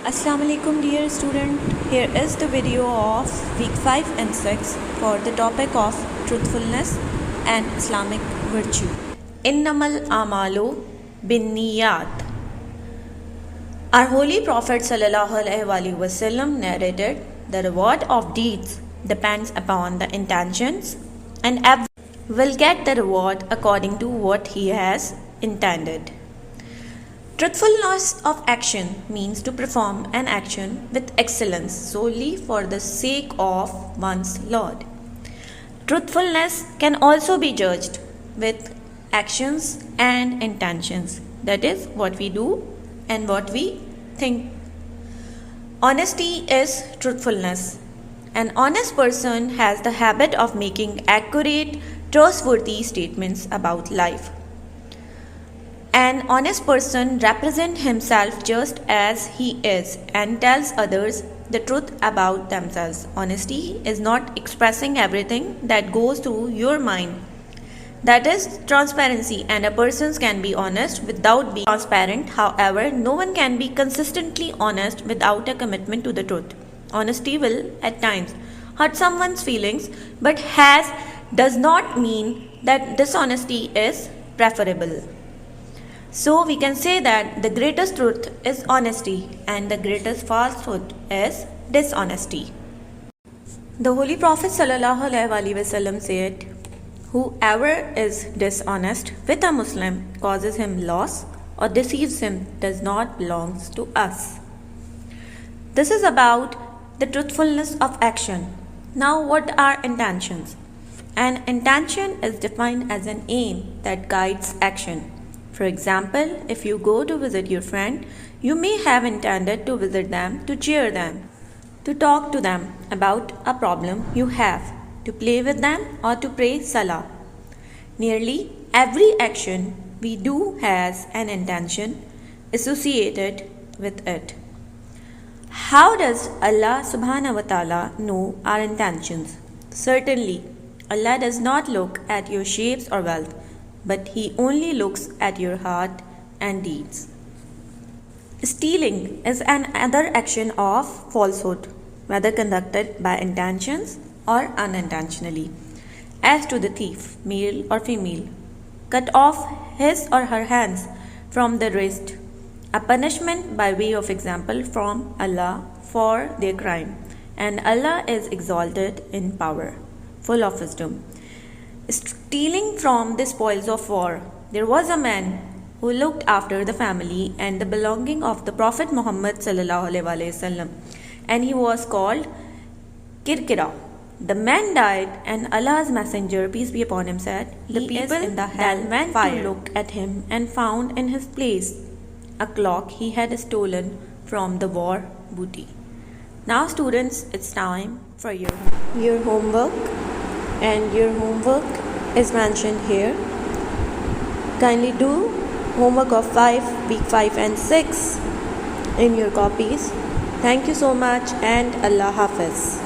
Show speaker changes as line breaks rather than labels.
Assalamu alaikum dear student, here is the video of week 5 and 6 for the topic of truthfulness and Islamic virtue. Innamal amalu binniyat. Our holy Prophet ﷺ narrated, the reward of deeds depends upon the intentions, and everyone will get the reward according to what he has intended. Truthfulness of action means to perform an action with excellence solely for the sake of one's Lord. Truthfulness can also be judged with actions and intentions, that is, what we do and what we think. Honesty is truthfulness. An honest person has the habit of making accurate, trustworthy statements about life. An honest person represents himself just as he is and tells others the truth about themselves. Honesty is not expressing everything that goes through your mind. That is transparency, and a person can be honest without being transparent. However, no one can be consistently honest without a commitment to the truth. Honesty will at times hurt someone's feelings, but does not mean that dishonesty is preferable. So we can say that the greatest truth is honesty and the greatest falsehood is dishonesty. The Holy Prophet ﷺ said, whoever is dishonest with a Muslim causes him loss or deceives him does not belong to us. This is about the truthfulness of action. Now, what are intentions? An intention is defined as an aim that guides action. For example, if you go to visit your friend, you may have intended to visit them to cheer them, to talk to them about a problem you have, to play with them, or to pray salah. Nearly every action we do has an intention associated with it. How does Allah subhanahu wa ta'ala know our intentions? Certainly, Allah does not look at your shapes or wealth, but He only looks at your heart and deeds. Stealing is another action of falsehood, whether conducted by intentions or unintentionally. As to the thief, male or female, cut off his or her hands from the wrist, a punishment by way of example from Allah for their crime, and Allah is exalted in power, full of wisdom. Stealing from the spoils of war. There was a man who looked after the family and the belonging of the Prophet Muhammad ﷺ, and he was called Kirkira. The man died, and Allah's Messenger, peace be upon him, said, the people in the hell went to look at him and found in his place a clock he had stolen from the war booty. Now students, it's time for your homework, and your homework is mentioned here. Kindly do homework of week 5 and 6 in your copies. Thank you so much, and Allah Hafiz.